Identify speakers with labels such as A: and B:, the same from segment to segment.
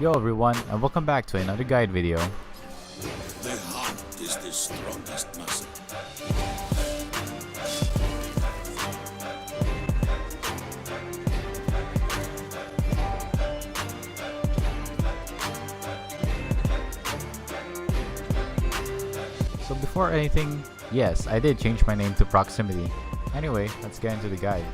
A: Yo everyone, and welcome back to another guide video.
B: The heart is the strongest muscle.
A: So before anything, yes, I did change my name to Proximity. Anyway, let's get into the guide.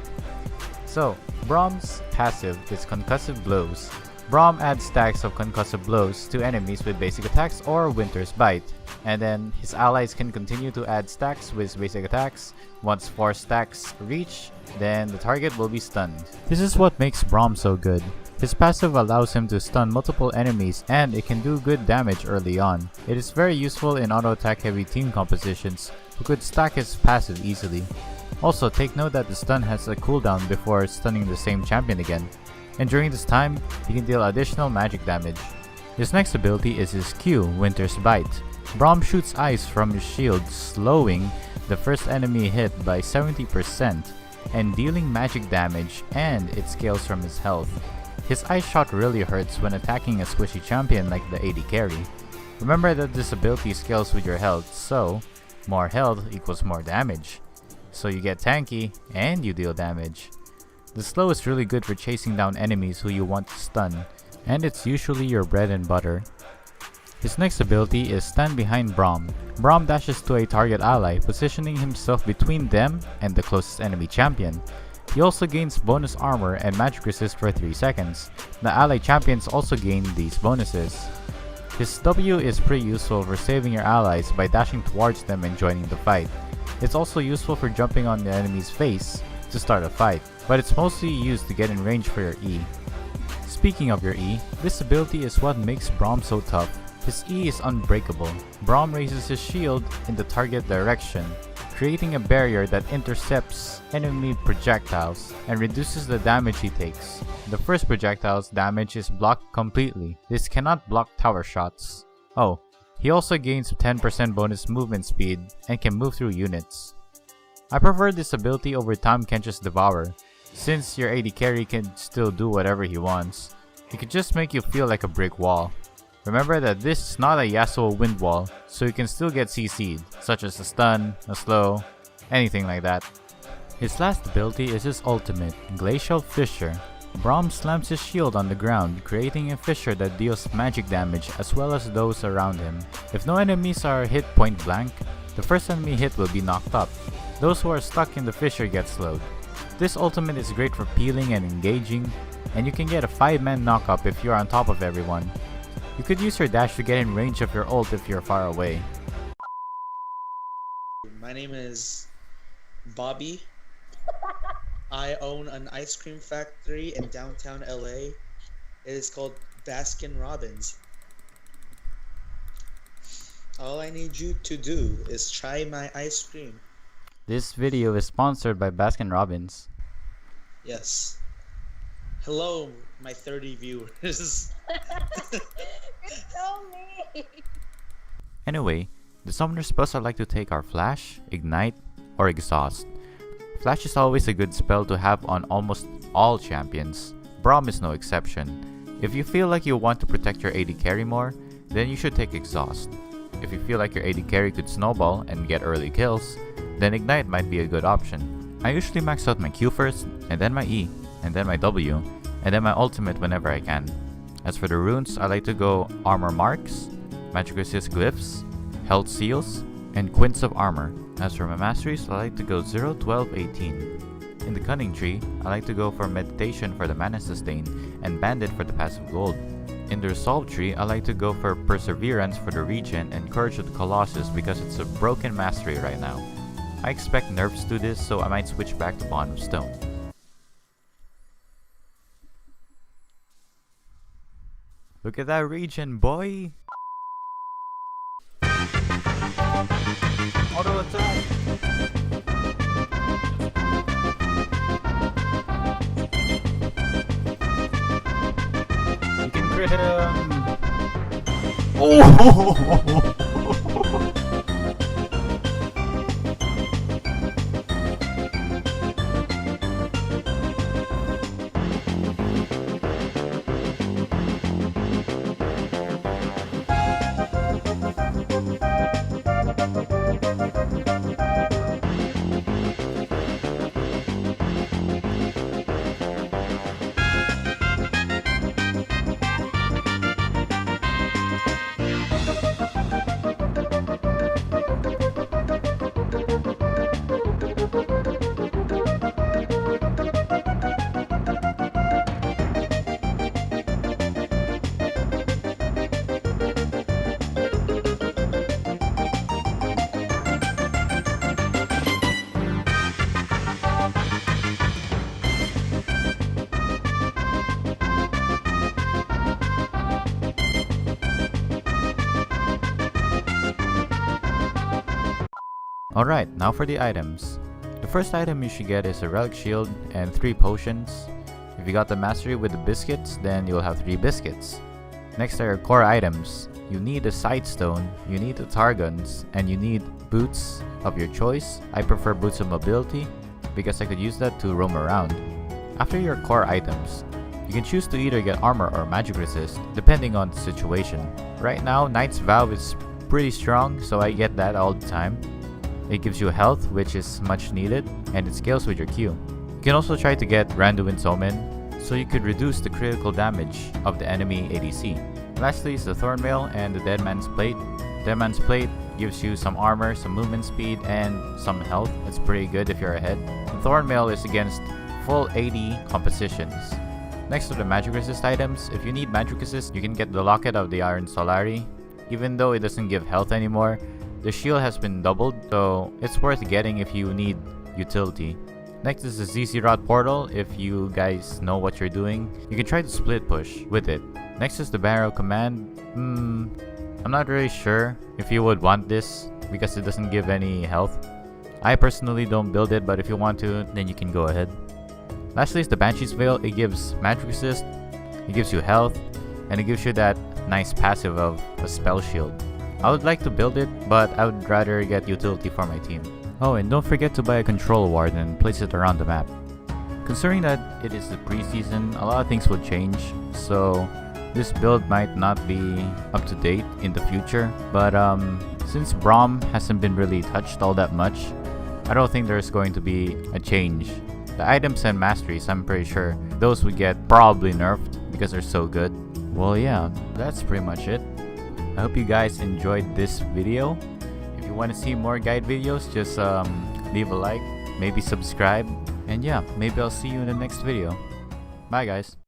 A: So, Braum's passive is Concussive Blows. Braum adds stacks of concussive blows to enemies with basic attacks or Winter's Bite, and then his allies can continue to add stacks with basic attacks. Once 4 stacks reach, then the target will be stunned. This is what makes Braum so good. His passive allows him to stun multiple enemies and it can do good damage early on. It is very useful in auto-attack heavy team compositions who could stack his passive easily. Also, take note that the stun has a cooldown before stunning the same champion again, and during this time, he can deal additional magic damage. His next ability is his Q, Winter's Bite. Braum shoots ice from his shield, slowing the first enemy hit by 70% and dealing magic damage, and it scales from his health. His ice shot really hurts when attacking a squishy champion like the AD carry. Remember that this ability scales with your health, so more health equals more damage. So you get tanky and you deal damage. The slow is really good for chasing down enemies who you want to stun, and it's usually your bread and butter. His next ability is Stand Behind Braum. Braum dashes to a target ally, positioning himself between them and the closest enemy champion. He also gains bonus armor and magic resist for 3 seconds. The ally champions also gain these bonuses. His W is pretty useful for saving your allies by dashing towards them and joining the fight. It's also useful for jumping on the enemy's face to start a fight, but it's mostly used to get in range for your E. Speaking of your E, this ability is what makes Braum so tough. His E is unbreakable. Braum raises his shield in the target direction, creating a barrier that intercepts enemy projectiles and reduces the damage he takes. The first projectile's damage is blocked completely. This cannot block tower shots. Oh, he also gains 10% bonus movement speed and can move through units. I prefer this ability over Tahm Kench's Devour, since your AD carry can still do whatever he wants. He could just make you feel like a brick wall. Remember that this is not a Yasuo wind wall, so you can still get CC'd, such as a stun, a slow, anything like that. His last ability is his ultimate, Glacial Fissure. Braum slams his shield on the ground, creating a fissure that deals magic damage as well as those around him. If no enemies are hit point blank, the first enemy hit will be knocked up. Those who are stuck in the fissure get slowed. This ultimate is great for peeling and engaging, and you can get a 5-man knockup if you're on top of everyone. You could use your dash to get in range of your ult if you're far away.
C: My name is Bobby. I own an ice cream factory in downtown LA. It is called Baskin Robbins. All I need you to do is try my ice cream.
A: This video is sponsored by Baskin Robbins.
C: Yes. Hello, my 30 viewers.
D: Tell me.
A: Anyway, the summoner spells I like to take are Flash, Ignite, or Exhaust. Flash is always a good spell to have on almost all champions. Braum is no exception. If you feel like you want to protect your AD carry more, then you should take Exhaust. If you feel like your AD carry could snowball and get early kills, then Ignite might be a good option. I usually max out my Q first, and then my E, and then my W, and then my ultimate whenever I can. As for the runes, I like to go Armor Marks, Magic Resist Glyphs, Health Seals, and Quints of Armor. As for my masteries, I like to go 0, 12, 18. In the Cunning tree, I like to go for Meditation for the Mana Sustain, and Bandit for the passive gold. In the Resolve tree, I like to go for Perseverance for the regen and Courage of the Colossus because it's a broken mastery right now. I expect nerfs to this, so I might switch back to Bond of Stone. Look at that regen, boy! Auto attack! You can crit him! Oh! Alright, now for the items. The first item you should get is a relic shield and 3 potions. If you got the mastery with the biscuits, then you'll have 3 biscuits. Next are your core items. You need a sightstone, you need the targuns, and you need boots of your choice. I prefer boots of mobility because I could use that to roam around. After your core items, you can choose to either get armor or magic resist depending on the situation. Right now, Knight's Vow is pretty strong, so I get that all the time. It gives you health, which is much needed, and it scales with your Q. You can also try to get Randuin's Omen, so you could reduce the critical damage of the enemy ADC. Lastly is the Thornmail and the Deadman's Plate. Deadman's Plate gives you some armor, some movement speed, and some health. That's pretty good if you're ahead. The Thornmail is against full AD compositions. Next are the magic resist items. If you need magic resist, you can get the Locket of the Iron Solari. Even though it doesn't give health anymore, the shield has been doubled, so it's worth getting if you need utility. Next is the ZZ Rod Portal. If you guys know what you're doing, you can try to split push with it. Next is the Banner of Command. I'm not really sure if you would want this because it doesn't give any health. I personally don't build it, but if you want to, then you can go ahead. Lastly is the Banshee's Veil. It gives magic resist, it gives you health, and it gives you that nice passive of a spell shield. I would like to build it, but I would rather get utility for my team. Oh, and don't forget to buy a control ward and place it around the map. Considering that it is the preseason, a lot of things will change, so this build might not be up to date in the future. But since Braum hasn't been really touched all that much, I don't think there's going to be a change. The items and masteries, I'm pretty sure those would get probably nerfed because they're so good. Well, yeah, that's pretty much it. I hope you guys enjoyed this video. If you want to see more guide videos, just leave a like, maybe subscribe, and yeah, maybe I'll see you in the next video. Bye guys.